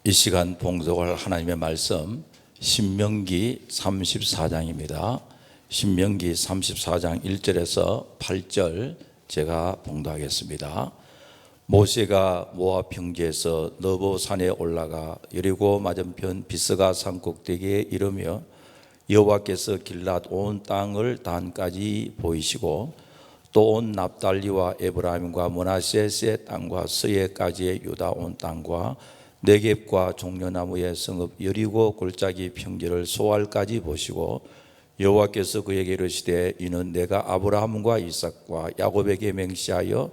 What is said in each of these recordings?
이 시간 봉독할 하나님의 말씀 신명기 34장입니다. 신명기 34장 1절에서 8절 제가 봉독하겠습니다. 모세가 모압 평지에서 너보 산에 올라가 여리고 맞은편 비스가 산 꼭대기에 이르며 여호와께서 길랏 온 땅을 단까지 보이시고 또 온 납달리와 에브라임과 므낫세의 땅과 서해까지의 유다 온 땅과 네겝과 종려나무의 성읍 여리고 골짜기 평지를 소알까지 보시고 여호와께서 그에게 이르시되 이는 내가 아브라함과 이삭과 야곱에게 맹세하여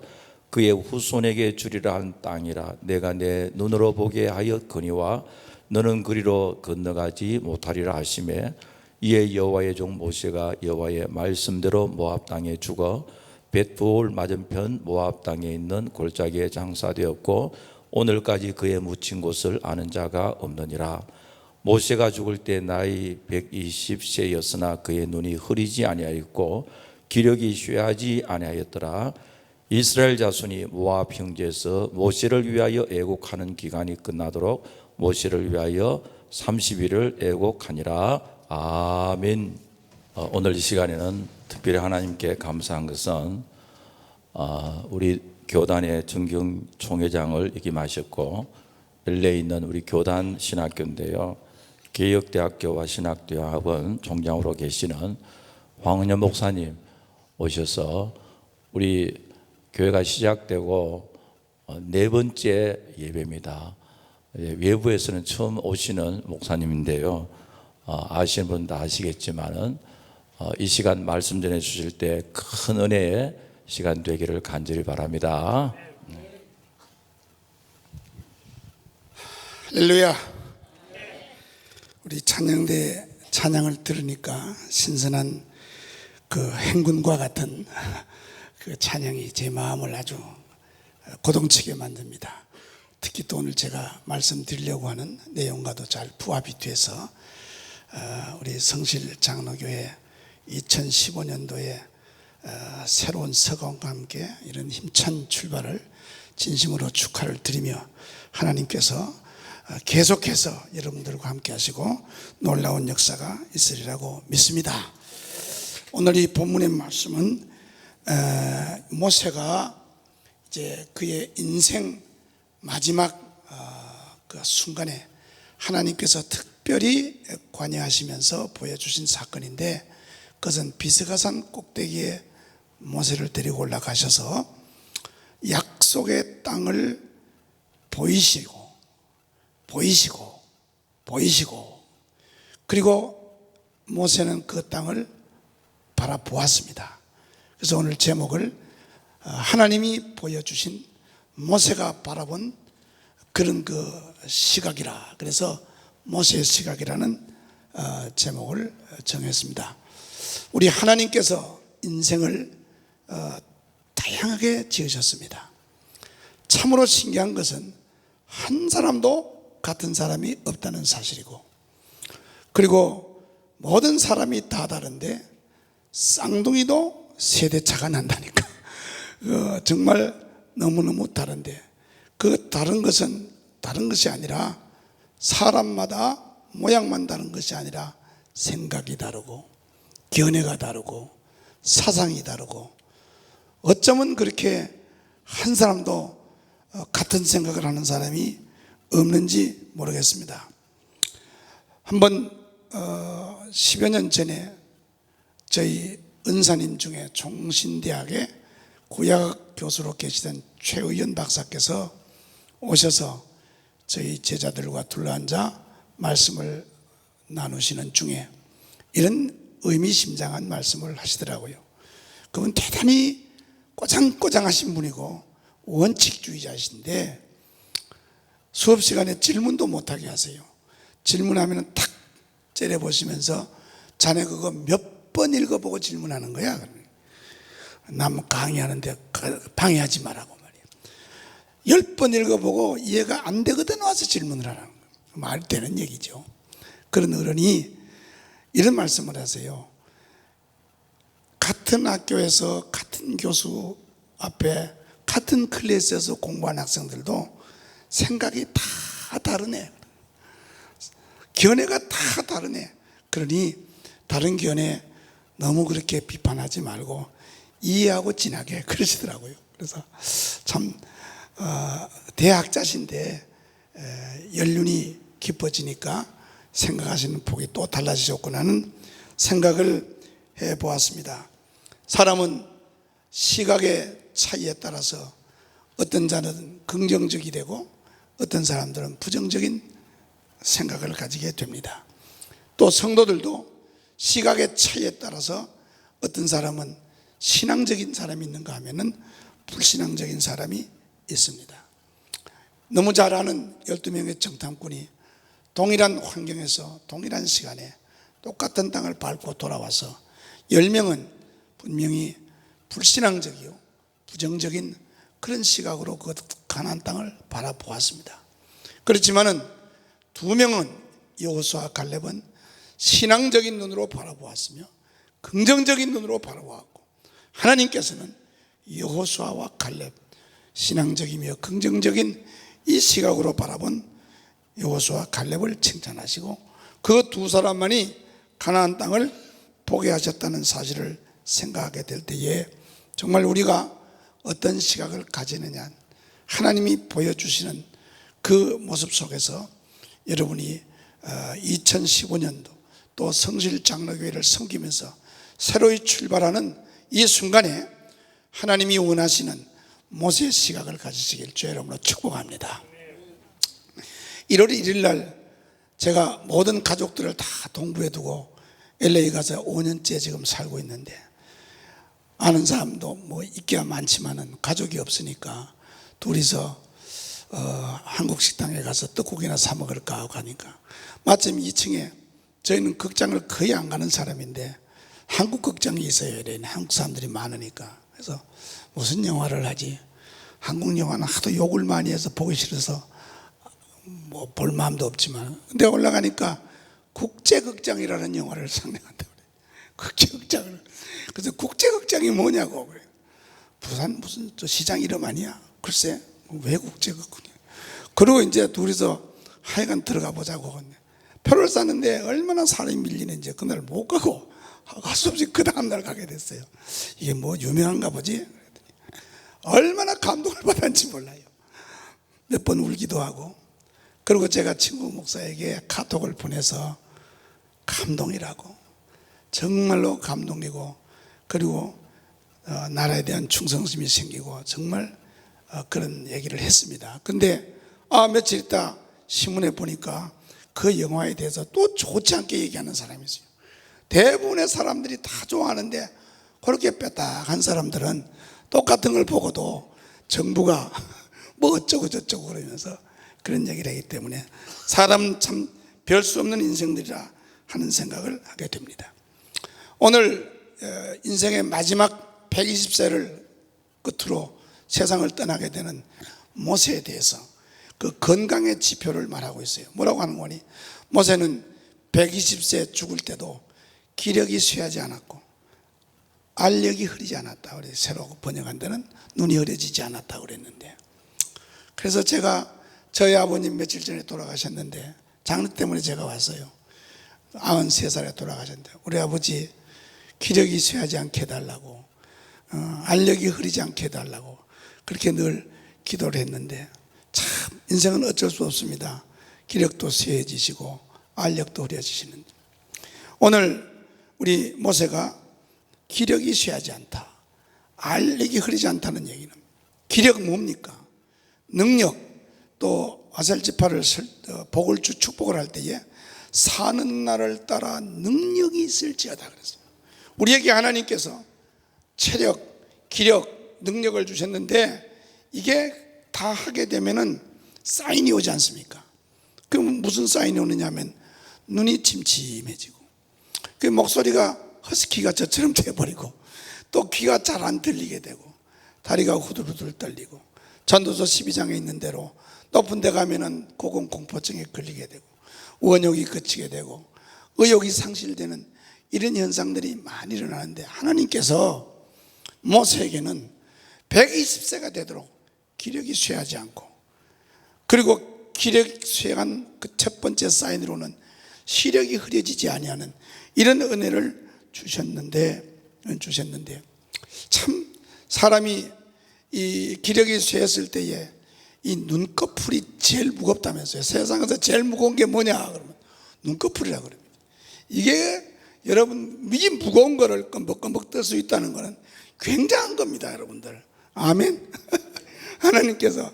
그의 후손에게 주리라 한 땅이라. 내가 내 눈으로 보게 하였거니와 너는 그리로 건너가지 못하리라 하시매 이에 여호와의 종 모세가 여호와의 말씀대로 모압 땅에 죽어 벳부올 맞은편 모압 땅에 있는 골짜기에 장사되었고 오늘까지 그의 묻힌 곳을 아는 자가 없느니라. 모세가 죽을 때 나이 120세였으나 그의 눈이 흐리지 아니하였고 기력이 쇠하지 아니하였더라. 이스라엘 자손이 모압 평지에서 모세를 위하여 애곡하는 기간이 끝나도록 모세를 위하여 30일을 애곡하니라. 아멘. 오늘 이 시간에는 특별히 하나님께 감사한 것은 우리 교단의 정경 총회장을 역임하셨고 LA에 있는 우리 교단 신학교인데요, 개혁대학교와 신학대학원 총장으로 계시는 황은현 목사님 오셔서 우리 교회가 시작되고 네 번째 예배입니다. 외부에서는 처음 오시는 목사님인데요, 아시는 분 다 아시겠지만은 이 시간 말씀 전해 주실 때 큰 은혜의 시간 되기를 간절히 바랍니다. 할렐루야. 우리 찬양대 찬양을 들으니까 신선한 그 행군과 같은 그 찬양이 제 마음을 아주 고동치게 만듭니다. 특히 또 오늘 제가 말씀드리려고 하는 내용과도 잘 부합이 돼서 우리 성실 장로교회 2015년도에 새로운 서건과 함께 이런 힘찬 출발을 진심으로 축하를 드리며 하나님께서 계속해서 여러분들과 함께 하시고 놀라운 역사가 있으리라고 믿습니다. 오늘 이 본문의 말씀은 모세가 이제 그의 인생 마지막 그 순간에 하나님께서 특별히 관여하시면서 보여주신 사건인데, 그것은 비스가산 꼭대기에 모세를 데리고 올라가셔서 약속의 땅을 보이시고 그리고 모세는 그 땅을 바라보았습니다. 그래서 오늘 제목을 하나님이 보여주신 모세가 바라본 그런 그 시각이라, 그래서 모세의 시각이라는 제목을 정했습니다. 우리 하나님께서 인생을 다양하게 지으셨습니다. 참으로 신기한 것은 한 사람도 같은 사람이 없다는 사실이고, 그리고 모든 사람이 다 다른데 쌍둥이도 세대차가 난다니까. 정말 너무너무 다른데 그 다른 것은 다른 것이 아니라 사람마다 모양만 다른 것이 아니라 생각이 다르고 견해가 다르고 사상이 다르고, 어쩌면 그렇게 한 사람도 같은 생각을 하는 사람이 없는지 모르겠습니다. 한번 10여 년 전에 저희 은사님 중에 종신대학에 구약 교수로 계시던 최의연 박사께서 오셔서 저희 제자들과 둘러앉아 말씀을 나누시는 중에 이런 의미심장한 말씀을 하시더라고요. 그분 대단히 꼬장꼬장하신 분이고 원칙주의자이신데 수업 시간에 질문도 못하게 하세요. 질문하면 탁 째려보시면서 자네 그거 몇 번 읽어보고 질문하는 거야. 남 강의하는데 방해하지 말라고 말이에요. 10번 읽어보고 이해가 안 되거든 와서 질문을 하라는 거예요. 말이 되는 얘기죠. 그런 어른이 이런 말씀을 하세요. 같은 학교에서 같은 교수 앞에 같은 클래스에서 공부한 학생들도 생각이 다 다르네. 견해가 다 다르네. 그러니 다른 견해 너무 그렇게 비판하지 말고 이해하고 지나게 그러시더라고요. 그래서 참 대학자신데 연륜이 깊어지니까 생각하시는 폭이 또 달라지셨구나는 생각을 해보았습니다. 사람은 시각의 차이에 따라서 어떤 자는 긍정적이 되고 어떤 사람들은 부정적인 생각을 가지게 됩니다. 또 성도들도 시각의 차이에 따라서 어떤 사람은 신앙적인 사람이 있는가 하면은 불신앙적인 사람이 있습니다. 너무 잘 아는 12명의 정탐꾼이 동일한 환경에서 동일한 시간에 똑같은 땅을 밟고 돌아와서 10명은 분명히 불신앙적이요 부정적인 그런 시각으로 그 가나안 땅을 바라보았습니다. 그렇지만은 2명은 여호수아와 갈렙은 신앙적인 눈으로 바라보았으며 긍정적인 눈으로 바라보았고, 하나님께서는 여호수아와 갈렙 신앙적이며 긍정적인 이 시각으로 바라본 여호수아 갈렙을 칭찬하시고 그 2사람만이 가나안 땅을 보게 하셨다는 사실을 생각하게 될 때에 정말 우리가 어떤 시각을 가지느냐, 하나님이 보여주시는 그 모습 속에서 여러분이 2015년도 또 성실장로교회를 섬기면서 새로이 출발하는 이 순간에 하나님이 원하시는 모세의 시각을 가지시길 주의 이름으로 축복합니다. 1월 1일 날 제가 모든 가족들을 다 동부에 두고 LA 가서 5년째 지금 살고 있는데, 아는 사람도 뭐 있기야 많지만은 가족이 없으니까 둘이서 한국 식당에 가서 떡국이나 사 먹을까 하고 가니까 마침 2층에, 저희는 극장을 거의 안 가는 사람인데 한국 극장이 있어야 되는 한국 사람들이 많으니까, 그래서 무슨 영화를 하지, 한국 영화는 하도 욕을 많이 해서 보기 싫어서 뭐 볼 마음도 없지만, 근데 올라가니까 국제극장이라는 영화를 상영한다고 그래요. 국제극장을. 그래서 국제극장이 뭐냐고 그래요. 부산 무슨 저 시장 이름 아니야? 글쎄 왜 국제극장이야? 그리고 이제 둘이서 하여간 들어가 보자고 표를 샀는데 얼마나 사람이 밀리는지 그날 못 가고 할 수 없이 그 다음날 가게 됐어요. 이게 뭐 유명한가 보지? 그랬더니 얼마나 감동을 받았는지 몰라요. 몇 번 울기도 하고. 그리고 제가 친구 목사에게 카톡을 보내서 감동이라고, 정말로 감동이고, 그리고 나라에 대한 충성심이 생기고 정말 그런 얘기를 했습니다. 근데 며칠 있다 신문에 보니까 그 영화에 대해서 또 좋지 않게 얘기하는 사람이 있어요. 대부분의 사람들이 다 좋아하는데 그렇게 빼딱한 사람들은 똑같은 걸 보고도 정부가 뭐 어쩌고 저쩌고 그러면서 그런 얘기를 하기 때문에 사람 참 별 수 없는 인생들이라 하는 생각을 하게 됩니다. 오늘 인생의 마지막 120세를 끝으로 세상을 떠나게 되는 모세에 대해서 그 건강의 지표를 말하고 있어요. 뭐라고 하는 거니? 모세는 120세 죽을 때도 기력이 쇠하지 않았고 알력이 흐리지 않았다. 그래서 새로 번역한 데는 눈이 흐려지지 않았다고 그랬는데, 그래서 제가 저희 아버님 며칠 전에 돌아가셨는데 장례 때문에 제가 왔어요. 93살에 돌아가셨는데 우리 아버지 기력이 쇠하지 않게 해달라고, 알력이 흐리지 않게 해달라고 그렇게 늘 기도를 했는데, 참 인생은 어쩔 수 없습니다. 기력도 쇠해지시고 알력도 흐려지시는. 오늘 우리 모세가 기력이 쇠하지 않다, 알력이 흐리지 않다는 얘기는 기력 뭡니까? 능력, 또 아셀지파를 복을 주 축복을 할 때에 사는 날을 따라 능력이 있을지어다 그랬어요. 우리에게 하나님께서 체력, 기력, 능력을 주셨는데 이게 다 하게 되면은 사인이 오지 않습니까? 그럼 무슨 사인이 오느냐면 눈이 침침해지고, 그 목소리가 허스키가 저처럼 되어버리고, 또 귀가 잘 안 들리게 되고, 다리가 후들후들 떨리고, 전도서 12장에 있는 대로 높은 데 가면은 고공공포증에 걸리게 되고, 원욕이 그치게 되고, 의욕이 상실되는 이런 현상들이 많이 일어나는데, 하나님께서 모세에게는 120세가 되도록 기력이 쇠하지 않고, 그리고 기력이 쇠한 그 첫 번째 사인으로는 시력이 흐려지지 아니하는 이런 은혜를 주셨는데 참 사람이 이 기력이 쇠했을 때에 이 눈꺼풀이 제일 무겁다면서요. 세상에서 제일 무거운 게 뭐냐 그러면 눈꺼풀이라고 그럽니다. 이게 여러분 이 무거운 거를 껌벅껌벅 뜰 수 있다는 것은 굉장한 겁니다, 여러분들. 아멘. 하나님께서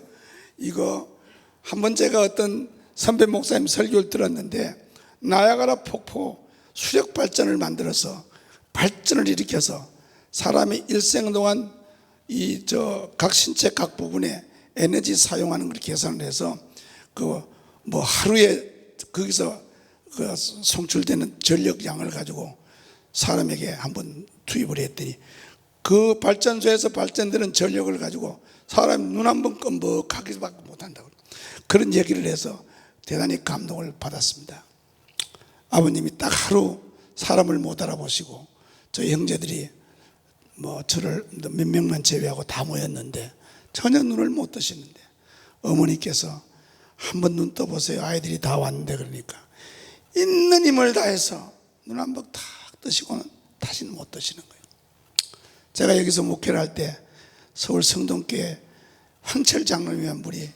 이거 한번 제가 어떤 선배 목사님 설교를 들었는데 나야가라 폭포 수력 발전을 만들어서 발전을 일으켜서 사람이 일생 동안 이 각 신체 각 부분에 에너지 사용하는 걸 계산을 해서 그 뭐 하루에 거기서 그 송출되는 전력량을 가지고 사람에게 한번 투입을 했더니 그 발전소에서 발전되는 전력을 가지고 사람 눈 한번 껌벅하기밖에 못한다고 그런 얘기를 해서 대단히 감동을 받았습니다. 아버님이 딱 하루 사람을 못 알아보시고 저희 형제들이 뭐 저를 몇 명만 제외하고 다 모였는데 전혀 눈을 못 뜨시는데 어머니께서 한번 눈 떠보세요. 아이들이 다 왔는데 그러니까 있는 힘을 다해서 눈 한 번 탁 뜨시고는 다시는 못 뜨시는 거예요. 제가 여기서 목회를 할 때 서울 성동교회 황철 장로님이 한 분이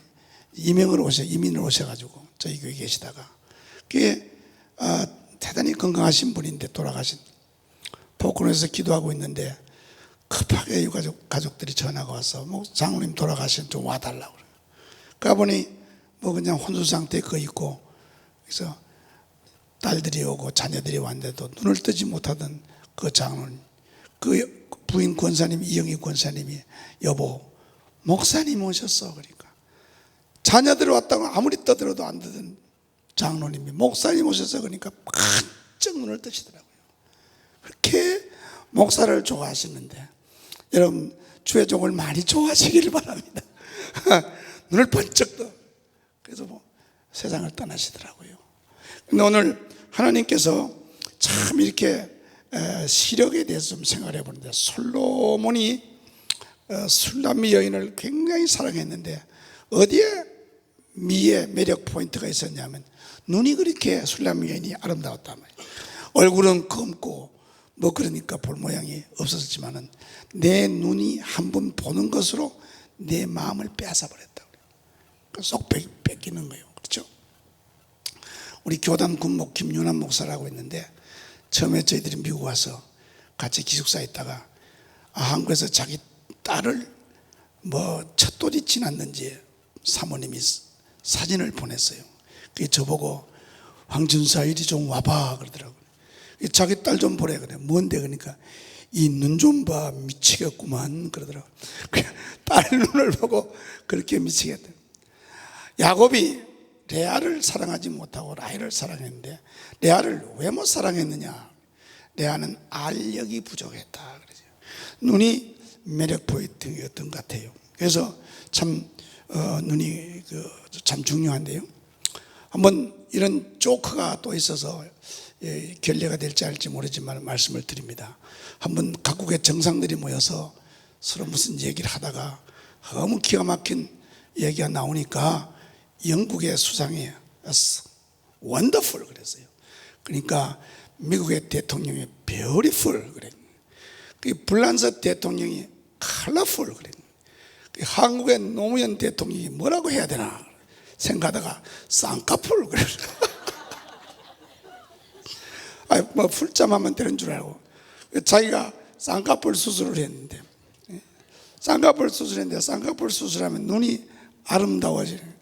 이민을 오셔가지고 저희 교회에 계시다가 그게 대단히 건강하신 분인데 돌아가신 복근에서 기도하고 있는데 급하게 가족들이 전화가 와서 뭐 장로님 돌아가신 좀 와달라고 그래요. 가보니 뭐 그냥 혼수 상태에 거 있고 그래서 딸들이 오고 자녀들이 왔는데도 눈을 뜨지 못하던 그 장로님 그 부인 권사님 이영희 권사님이 여보 목사님 오셨어 그러니까 자녀들 왔다고 아무리 떠들어도 안 듣는 장로님이 목사님 오셨어 그러니까 반짝 눈을 뜨시더라고요. 그렇게 목사를 좋아하시는데 여러분 주의 종을 많이 좋아하시길 바랍니다. 눈을 번쩍 떠 그래서 뭐 세상을 떠나시더라고요. 근데 오늘 하나님께서 참 이렇게 시력에 대해서 좀 생각을 해보는데 솔로몬이 술람미 여인을 굉장히 사랑했는데 어디에 미의 매력 포인트가 있었냐면 눈이 그렇게 술람미 여인이 아름다웠단 말이에요. 얼굴은 검고 뭐 그러니까 볼 모양이 없었지만은 내 눈이 한번 보는 것으로 내 마음을 빼앗아 버렸다고 그래요. 쏙 뺏기는 거예요. 그렇죠? 우리 교단 군목 김윤환 목사라고 있는데 처음에 저희들이 미국 와서 같이 기숙사에 있다가 한국에서 자기 딸을 뭐 첫돌이 지났는지 사모님이 사진을 보냈어요. 그게 저보고 황준사 이리 좀 와봐 그러더라고요. 자기 딸 좀 보래 그래. 뭔데 그러니까 이 눈 좀 봐 미치겠구만 그러더라고요. 딸 눈을 보고 그렇게 미치겠다. 야곱이 레아를 사랑하지 못하고 라헬을 사랑했는데 레아를 왜 못 사랑했느냐? 레아는 알력이 부족했다 그러죠. 눈이 매력 포인트였던 것 같아요. 그래서 참 눈이 참 중요한데요. 한번 이런 조크가 또 있어서 결례가 될지 알지 모르지만 말씀을 드립니다. 한번 각국의 정상들이 모여서 서로 무슨 얘기를 하다가 너무 기가 막힌 얘기가 나오니까 영국의 수상이 원더풀 그랬어요. 그러니까 미국의 대통령이 beautiful 그랬어요. 불란서 대통령이 컬러풀 그랬어요. 한국의 노무현 대통령이 뭐라고 해야 되나 생각하다가 쌍꺼풀 그랬어요. 뭐 풀잠하면 되는 줄 알고 자기가 쌍꺼풀 수술을 했는데 쌍꺼풀 수술하면 눈이 아름다워지는.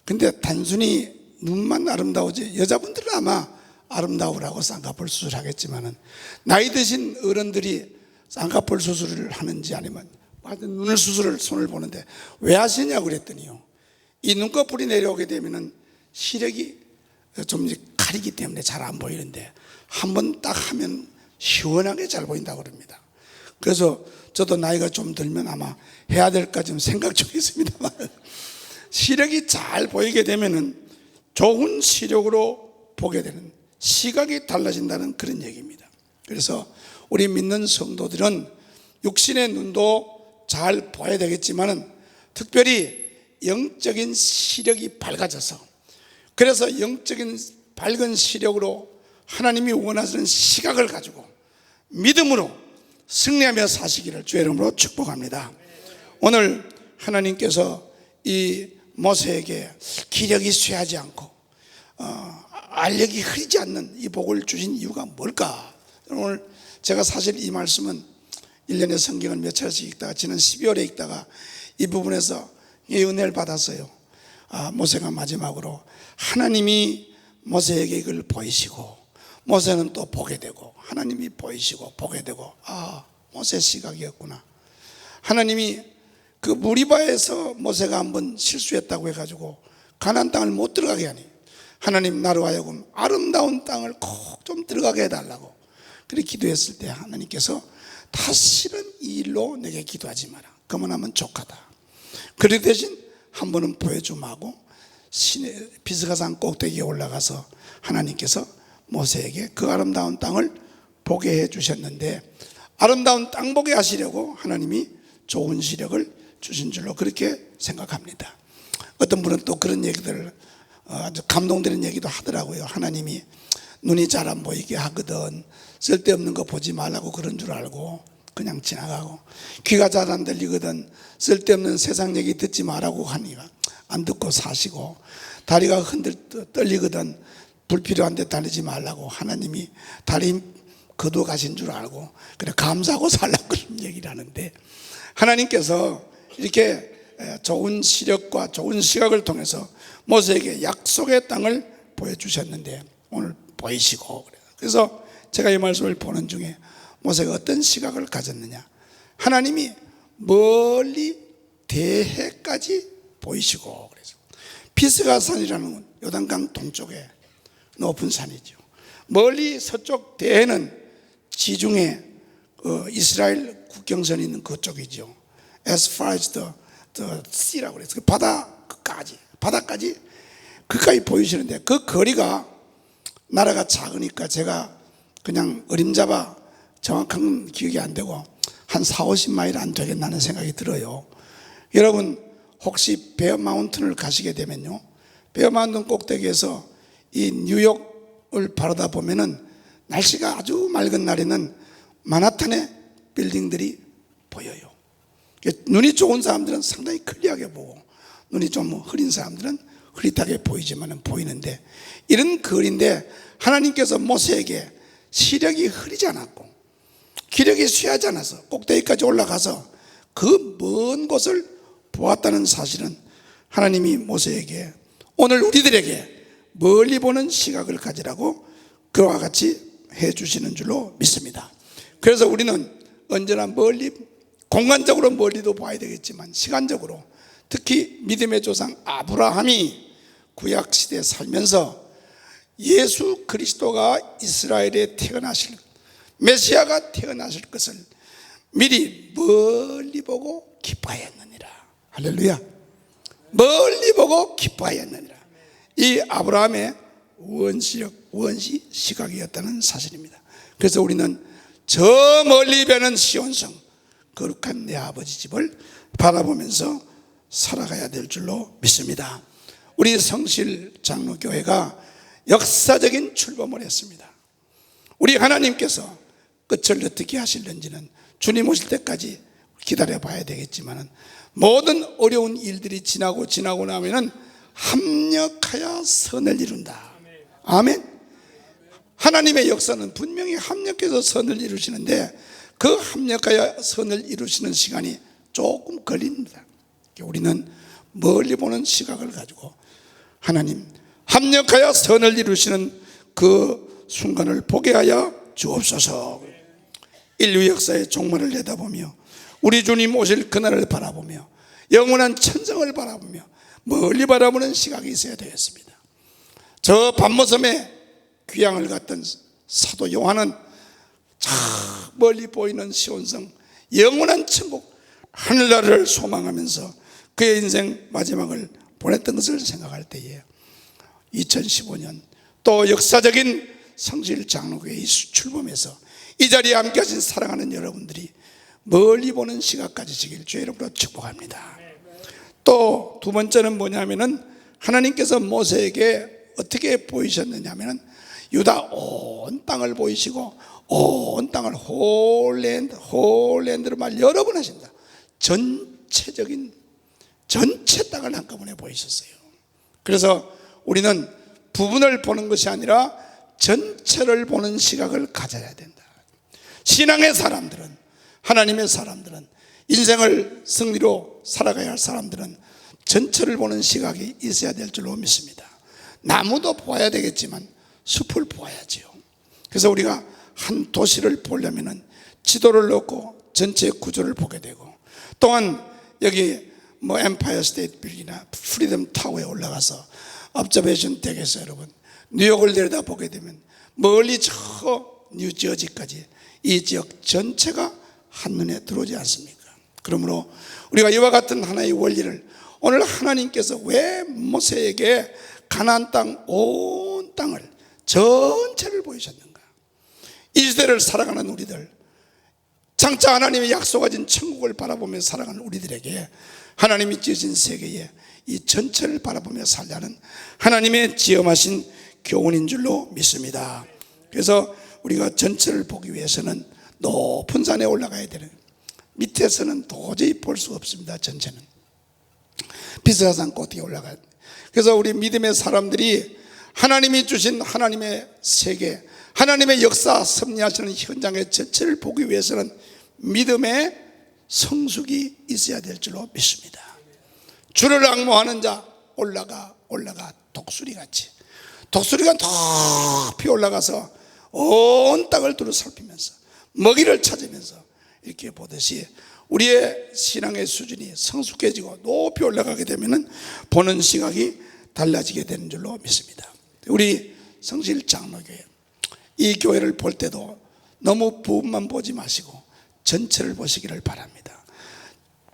근데 단순히 눈만 아름다우지 여자분들은 아마 아름다우라고 쌍꺼풀 수술하겠지만은 나이 드신 어른들이 쌍꺼풀 수술을 하는지 아니면 눈을 수술을 손을 보는데 왜 하시냐고 그랬더니요. 이 눈꺼풀이 내려오게 되면은 시력이 좀 가리기 때문에 잘 안 보이는데 한번 딱 하면 시원하게 잘 보인다고 그럽니다. 그래서 저도 나이가 좀 들면 아마 해야 될까 좀 생각 중에 있습니다만 시력이 잘 보이게 되면은 좋은 시력으로 보게 되는 시각이 달라진다는 그런 얘기입니다. 그래서 우리 믿는 성도들은 육신의 눈도 잘 보아야 되겠지만은 특별히 영적인 시력이 밝아져서 그래서 영적인 밝은 시력으로 하나님이 원하시는 시각을 가지고 믿음으로 승리하며 사시기를 주의 이름으로 축복합니다. 오늘 하나님께서 이 모세에게 기력이 쇠하지 않고 알력이 흐리지 않는 이 복을 주신 이유가 뭘까? 오늘 제가 사실 이 말씀은 1년에 성경을 몇 차례씩 읽다가 지난 12월에 읽다가 이 부분에서 이 은혜를 받았어요. 모세가 마지막으로 하나님이 모세에게 이걸 보이시고 모세는 또 보게 되고 하나님이 보이시고 보게 되고 모세 시각이었구나. 하나님이 그 무리바에서 모세가 한번 실수했다고 해가지고 가나안 땅을 못 들어가게 하니 하나님 나로 하여금 아름다운 땅을 꼭 좀 들어가게 해달라고 그렇게 기도했을 때 하나님께서 다시는 이 일로 내게 기도하지 마라. 그만하면 족하다. 그리 대신 한 번은 보여줌하고 시내 비스가산 꼭대기에 올라가서 하나님께서 모세에게 그 아름다운 땅을 보게 해 주셨는데 아름다운 땅 보게 하시려고 하나님이 좋은 시력을 주신 줄로 그렇게 생각합니다. 어떤 분은 또 그런 얘기들을 아주 감동되는 얘기도 하더라고요. 하나님이 눈이 잘 안 보이게 하거든 쓸데없는 거 보지 말라고 그런 줄 알고 그냥 지나가고 귀가 잘 안 들리거든 쓸데없는 세상 얘기 듣지 말라고 하니까 안 듣고 사시고 다리가 떨리거든 불필요한 데 다니지 말라고 하나님이 다리 거둬 가신 줄 알고 그래 감사하고 살라고 그런 얘기를 하는데 하나님께서 이렇게 좋은 시력과 좋은 시각을 통해서 모세에게 약속의 땅을 보여주셨는데 오늘 보이시고 그래서 제가 이 말씀을 보는 중에 모세가 어떤 시각을 가졌느냐 하나님이 멀리 대해까지 보이시고 그래서 비스가산이라는 요단강 동쪽에 높은 산이죠. 멀리 서쪽 대해는 지중해 이스라엘 국경선이 있는 그쪽이죠. As far as the sea라고 그래서 그 바다까지 그까지 보이시는데 그 거리가 나라가 작으니까 제가 그냥 어림잡아 정확한 기억이 안 되고 한 40-50마일 안 되겠다는 생각이 들어요. 여러분 혹시 베어 마운틴을 가시게 되면요 베어 마운틴 꼭대기에서 이 뉴욕을 바라다 보면은 날씨가 아주 맑은 날에는 만하탄의 빌딩들이 보여요. 눈이 좋은 사람들은 상당히 클리어하게 보고 눈이 좀 흐린 사람들은 흐릿하게 보이지만은 보이는데 이런 거리인데 하나님께서 모세에게 시력이 흐리지 않았고 기력이 쇠하지 않아서 꼭대기까지 올라가서 그 먼 곳을 보았다는 사실은 하나님이 모세에게 오늘 우리들에게 멀리 보는 시각을 가지라고 그와 같이 해주시는 줄로 믿습니다. 그래서 우리는 언제나 멀리 공간적으로 멀리도 봐야 되겠지만 시간적으로 특히 믿음의 조상 아브라함이 구약시대에 살면서 예수 그리스도가 이스라엘에 태어나실 메시아가 태어나실 것을 미리 멀리 보고 기뻐하였느니라. 할렐루야. 멀리 보고 기뻐하였느니라. 이 아브라함의 원시 시각이었다는 사실입니다. 그래서 우리는 저 멀리 뵈는 시온성 거룩한 내 아버지 집을 바라보면서 살아가야 될 줄로 믿습니다. 우리 성실 장로교회가 역사적인 출범을 했습니다. 우리 하나님께서 끝을 어떻게 하실는지는 주님 오실 때까지 기다려 봐야 되겠지만 모든 어려운 일들이 지나고 나면은 합력하여 선을 이룬다. 아멘. 하나님의 역사는 분명히 합력해서 선을 이루시는데 그 합력하여 선을 이루시는 시간이 조금 걸립니다. 우리는 멀리 보는 시각을 가지고 하나님 합력하여 선을 이루시는 그 순간을 보게 하여 주옵소서. 인류 역사의 종말을 내다보며 우리 주님 오실 그날을 바라보며 영원한 천성을 바라보며 멀리 바라보는 시각이 있어야 되겠습니다. 저 밤모섬에 귀향을 갔던 사도 요한은 저 멀리 보이는 시온성 영원한 천국 하늘나라를 소망하면서 그의 인생 마지막을 보냈던 것을 생각할 때에 2015년 또 역사적인 성실 장로교회 출범해서 이 자리에 함께 하신 사랑하는 여러분들이 멀리 보는 시각 가지시길 주의 이름으로 축복합니다. 또 두 번째는 뭐냐면은 하나님께서 모세에게 어떻게 보이셨느냐 하면 유다 온 땅을 보이시고 온 땅을 홀랜드로 말 여러 번 하신다. 전체 땅을 한꺼번에 보이셨어요. 그래서 우리는 부분을 보는 것이 아니라 전체를 보는 시각을 가져야 된다. 신앙의 사람들은, 하나님의 사람들은, 인생을 승리로 살아가야 할 사람들은 전체를 보는 시각이 있어야 될 줄로 믿습니다. 나무도 보아야 되겠지만 숲을 보아야지요. 그래서 우리가 한 도시를 보려면 지도를 놓고 전체 구조를 보게 되고, 또한 여기 엠파이어 스테이트 빌딩이나 프리덤 타워에 올라가서 업저베이션 덱에서 여러분 뉴욕을 내려다보게 되면 멀리 저 뉴저지까지 이 지역 전체가 한눈에 들어오지 않습니까? 그러므로 우리가 이와 같은 하나의 원리를 오늘 하나님께서 왜 모세에게 가나안 땅 온 땅을 전체를 보이셨는가? 이 시대를 살아가는 우리들, 장차 하나님의 약속하신 천국을 바라보며 살아가는 우리들에게 하나님이 지으신 세계에 이 전체를 바라보며 살자는 하나님의 지엄하신 교훈인 줄로 믿습니다. 그래서 우리가 전체를 보기 위해서는 높은 산에 올라가야 되는, 밑에서는 도저히 볼 수가 없습니다. 전체는 비스가산 꼭대기에 올라가야 됩니다. 그래서 우리 믿음의 사람들이 하나님이 주신 하나님의 세계, 하나님의 역사 섭리하시는 현장의 전체를 보기 위해서는 믿음의 성숙이 있어야 될 줄로 믿습니다. 주를 앙모하는 자 올라가 독수리같이, 독수리가 높이 올라가서 온 땅을 두루 살피면서 먹이를 찾으면서 이렇게 보듯이 우리의 신앙의 수준이 성숙해지고 높이 올라가게 되면 보는 시각이 달라지게 되는 줄로 믿습니다. 우리 성실 장로교회, 이 교회를 볼 때도 너무 부분만 보지 마시고 전체를 보시기를 바랍니다.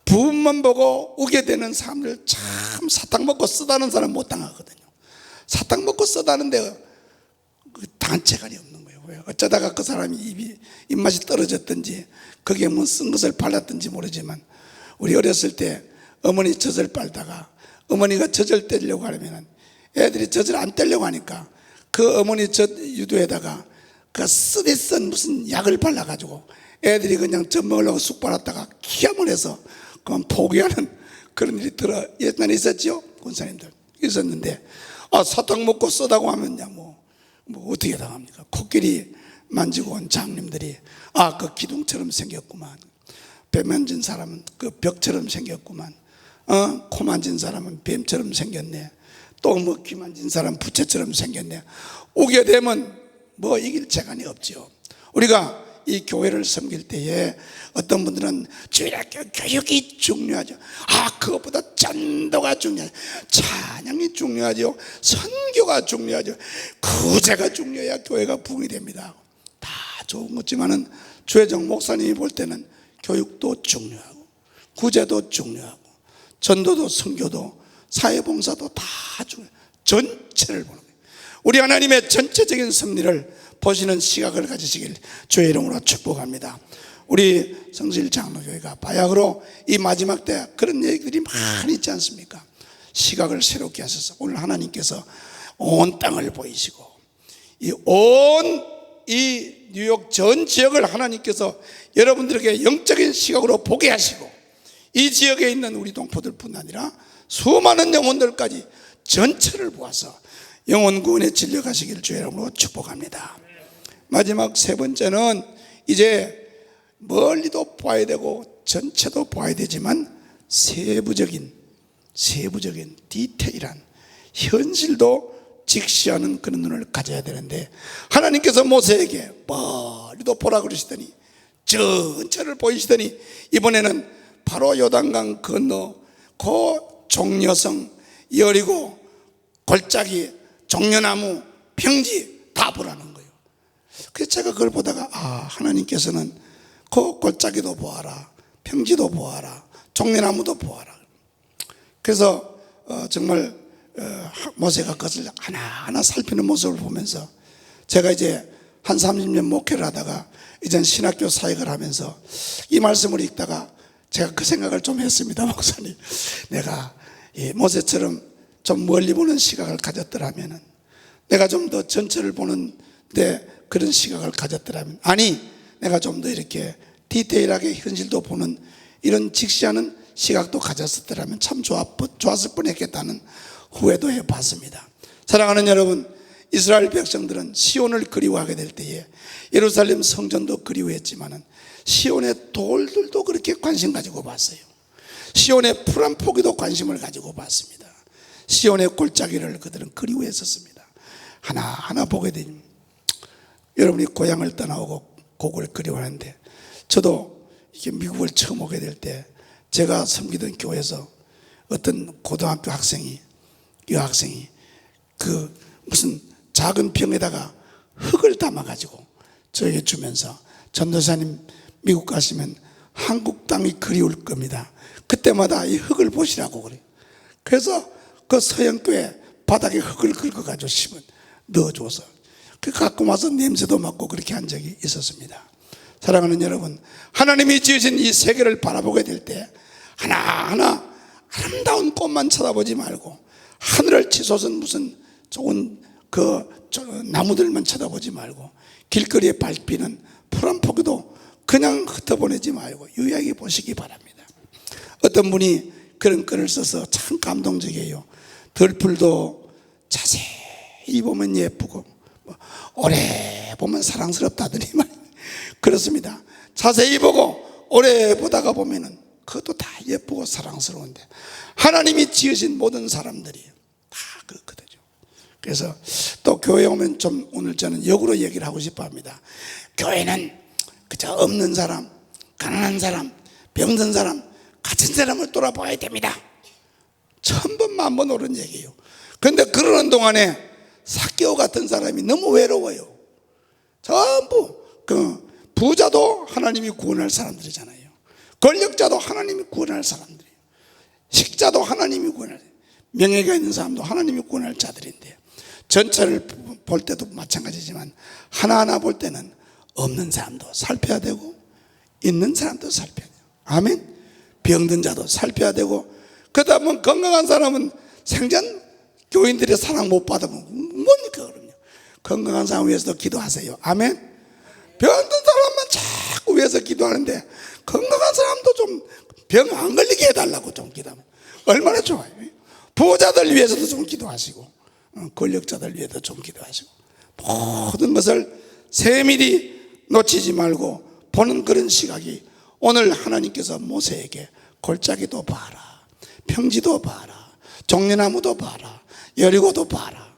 부분만 보고 우게 되는 사람들, 참 사탕 먹고 쓰다는 사람 못 당하거든요. 사탕 먹고 쓰다는데 그 단체간이 없는 거예요. 왜? 어쩌다가 그 사람이 입맛이 떨어졌든지 거기에 뭐 쓴 것을 발랐든지 모르지만, 우리 어렸을 때 어머니 젖을 빨다가 어머니가 젖을 떼려고 하면 애들이 젖을 안 떼려고 하니까 그 어머니 젖 유도에다가 그 쓰디쓴 무슨 약을 발라가지고 애들이 그냥 젖 먹으려고 쑥 빨았다가 기함을 해서 그만 포기하는 그런 일이 옛날에 있었죠. 권사님들 있었는데, 사탕 먹고 쓰다고 하면 뭐 어떻게 당합니까? 코끼리 만지고 온 장님들이 그 기둥처럼 생겼구만, 배 만진 사람은 그 벽처럼 생겼구만, 코 만진 사람은 뱀처럼 생겼네, 또 뭐 귀 만진 사람 부채처럼 생겼네. 오게 되면 뭐 이길 재간이 없죠. 우리가 이 교회를 섬길 때에 어떤 분들은 주일학교 교육이 중요하죠. 그것보다 전도가 중요하죠. 찬양이 중요하죠. 선교가 중요하죠. 구제가 중요해야 교회가 부흥이 됩니다. 다 좋은 거지만은 주혜정 목사님이 볼 때는 교육도 중요하고 구제도 중요하고 전도도 선교도 사회봉사도 다 중요해요. 전체를 보는 거예요. 우리 하나님의 전체적인 섭리를 보시는 시각을 가지시길 주의 이름으로 축복합니다. 우리 성실 장로교회가 바야흐로 이 마지막 때 그런 얘기들이 많이 있지 않습니까? 시각을 새롭게 하셔서 오늘 하나님께서 온 땅을 보이시고 이 뉴욕 전 지역을 하나님께서 여러분들에게 영적인 시각으로 보게 하시고, 이 지역에 있는 우리 동포들뿐 아니라 수많은 영혼들까지 전체를 보아서 영혼 구원에 진려가시기를 주의 이름으로 축복합니다. 마지막 세 번째는 이제 멀리도 봐야 되고 전체도 봐야 되지만 세부적인 디테일한 현실도 직시하는 그런 눈을 가져야 되는데, 하나님께서 모세에게 멀리도 보라 그러시더니 전체를 보이시더니 이번에는 바로 요단강 건너 그 종려성, 여리고, 골짜기, 종려나무, 평지 다 보라는 거예요. 그래서 제가 그걸 보다가 하나님께서는 그 골짜기도 보아라, 평지도 보아라, 종려나무도 보아라. 그래서 정말 모세가 그것을 하나하나 살피는 모습을 보면서 제가 이제 한 30년 목회를 하다가 이젠 신학교 사역을 하면서 이 말씀을 읽다가 제가 그 생각을 좀 했습니다. 목사님, 내가 이 모세처럼 좀 멀리 보는 시각을 가졌더라면 내가 좀 더 전체를 보는데 그런 시각을 가졌더라면, 아니 내가 좀 더 이렇게 디테일하게 현실도 보는 이런 직시하는 시각도 가졌었더라면 참 좋았을 뻔했겠다는 후회도 해봤습니다. 사랑하는 여러분, 이스라엘 백성들은 시온을 그리워하게 될 때에 예루살렘 성전도 그리워했지만은 시온의 돌들도 그렇게 관심 가지고 봤어요. 시온의 풀 한 포기도 관심을 가지고 봤습니다. 시온의 골짜기를 그들은 그리워했었습니다. 하나하나 보게 되면, 여러분이 고향을 떠나오고 그걸 그리워하는데, 저도 이게 미국을 처음 오게 될 때 제가 섬기던 교회에서 어떤 고등학교 학생이, 여학생이 그 무슨 작은 병에다가 흙을 담아가지고 저에게 주면서, 전도사님 미국 가시면 한국 땅이 그리울 겁니다. 그때마다 이 흙을 보시라고 그래요. 그래서 그 서영교회 바닥에 흙을 긁어가지고 넣어줘서 그 갖고 와서 냄새도 맡고 그렇게 한 적이 있었습니다. 사랑하는 여러분, 하나님이 지으신 이 세계를 바라보게 될 때 하나하나 아름다운 꽃만 쳐다보지 말고 하늘을 치솟은 무슨 좋은 그 나무들만 쳐다보지 말고 길거리에 밟히는 풀 한 포기도 그냥 흩어보내지 말고 유의하게 보시기 바랍니다. 어떤 분이 그런 글을 써서 참 감동적이에요. 들풀도 자세히 보면 예쁘고 오래 보면 사랑스럽다더니 말. 그렇습니다. 자세히 보고 오래 보다가 보면은 그것도 다 예쁘고 사랑스러운데, 하나님이 지으신 모든 사람들이 다 그렇거든요. 그래서 또 교회에 오면 좀 오늘 저는 역으로 얘기를 하고 싶어 합니다. 교회는 그저 없는 사람, 가난한 사람, 병든 사람, 갇힌 사람을 돌아봐야 됩니다. 1000번 만번 옳은 얘기예요. 그런데 그러는 동안에 삭개오 같은 사람이 너무 외로워요. 전부 그 부자도 하나님이 구원할 사람들이잖아요. 권력자도 하나님이 구원할 사람들이에요. 식자도 하나님이 구원할, 명예가 있는 사람도 하나님이 구원할 자들인데, 전체를 볼 때도 마찬가지지만 하나하나 볼 때는 없는 사람도 살펴야 되고 있는 사람도 살펴야 돼요. 아멘. 병든 자도 살펴야 되고, 그러다 보면 건강한 사람은 생전 교인들의 사랑 못 받으면 뭡니까 그럼요. 건강한 사람 위해서도 기도하세요. 아멘. 병든 사람만 자꾸 위해서 기도하는데 건강한 사람도 좀 병 안 걸리게 해달라고 좀 기도하면 얼마나 좋아요. 부자들 위해서도 좀 기도하시고 권력자들 위해서도 좀 기도하시고, 모든 것을 세밀히 놓치지 말고 보는 그런 시각이, 오늘 하나님께서 모세에게 골짜기도 봐라, 평지도 봐라, 종려나무도 봐라, 여리고도 봐라,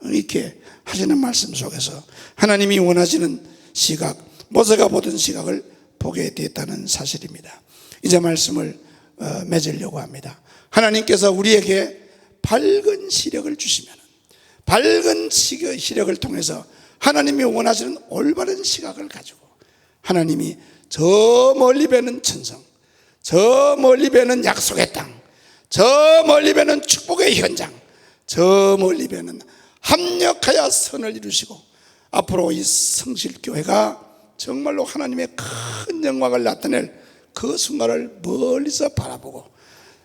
이렇게 하시는 말씀 속에서 하나님이 원하시는 시각, 모세가 보던 시각을 보게 되었다는 사실입니다. 이제 말씀을 맺으려고 합니다. 하나님께서 우리에게 밝은 시력을 주시면, 밝은 시력을 통해서 하나님이 원하시는 올바른 시각을 가지고 하나님이 저 멀리 배는 천성, 저 멀리 배는 약속의 땅, 저 멀리 배는 축복의 현장, 저 멀리 배는 합력하여 선을 이루시고 앞으로 이 성실교회가 정말로 하나님의 큰 영광을 나타낼 그 순간을 멀리서 바라보고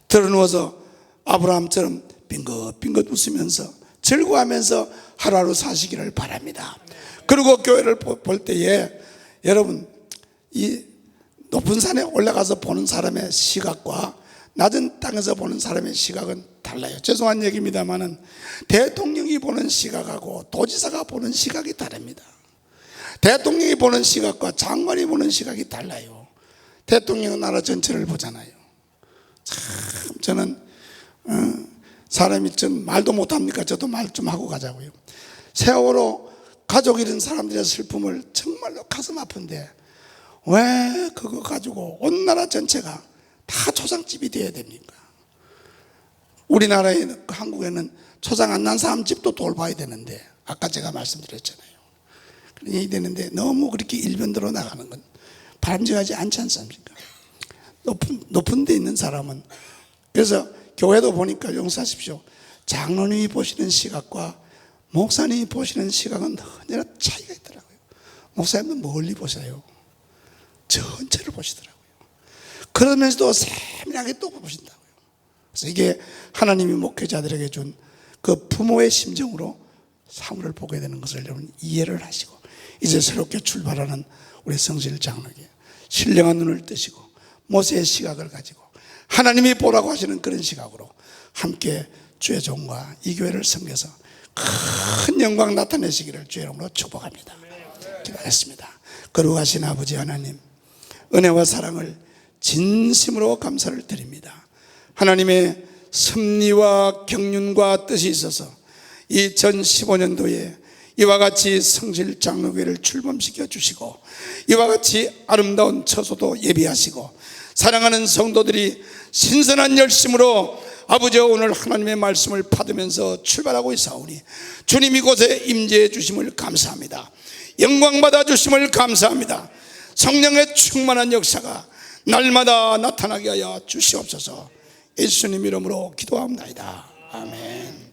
드러누워서 아브라함처럼 빙긋빙긋 웃으면서 즐거워하면서 하루하루 사시기를 바랍니다. 그리고 교회를 볼 때에 여러분, 이 높은 산에 올라가서 보는 사람의 시각과 낮은 땅에서 보는 사람의 시각은 달라요. 죄송한 얘기입니다만은 대통령이 보는 시각하고 도지사가 보는 시각이 다릅니다. 대통령이 보는 시각과 장관이 보는 시각이 달라요. 대통령은 나라 전체를 보잖아요. 참 저는 사람이 좀 말도 못합니까? 저도 말 좀 하고 가자고요. 세월호 가족 잃은 사람들의 슬픔을 정말로 가슴 아픈데 왜 그거 가지고 온 나라 전체가 다 초상집이 되어야 됩니까? 우리나라에, 한국에는 초상 안 난 사람 집도 돌봐야 되는데, 아까 제가 말씀드렸잖아요. 그런 얘기 되는데 너무 그렇게 일변도로 나가는 건 바람직하지 않지 않습니까? 높은 데 있는 사람은, 그래서 교회도 보니까 용서하십시오, 장로님이 보시는 시각과 목사님이 보시는 시각은 언제나 차이가 있더라고요. 목사님은 멀리 보세요. 전체를 보시더라고요. 그러면서도 세밀하게 또 보신다고요. 그래서 이게 하나님이 목회자들에게 준 그 부모의 심정으로 사물을 보게 되는 것을 여러분 이해를 하시고 이제 새롭게 출발하는 우리 성실 장로에게 신령한 눈을 뜨시고 모세의 시각을 가지고 하나님이 보라고 하시는 그런 시각으로 함께 주의 종과 이 교회를 섬겨서 큰 영광 나타내시기를 주의 이름으로 축복합니다. 기도하겠습니다. 거룩하신 아버지 하나님, 은혜와 사랑을 진심으로 감사를 드립니다. 하나님의 섭리와 경륜과 뜻이 있어서 2015년도에 이와 같이 성실 장로교회를 출범시켜 주시고 이와 같이 아름다운 처소도 예비하시고 사랑하는 성도들이 신선한 열심으로 아버지 오늘 하나님의 말씀을 받으면서 출발하고 있사오니 주님 이곳에 임재해 주심을 감사합니다. 영광 받아 주심을 감사합니다. 성령의 충만한 역사가 날마다 나타나게 하여 주시옵소서. 예수님 이름으로 기도합니다. 아멘.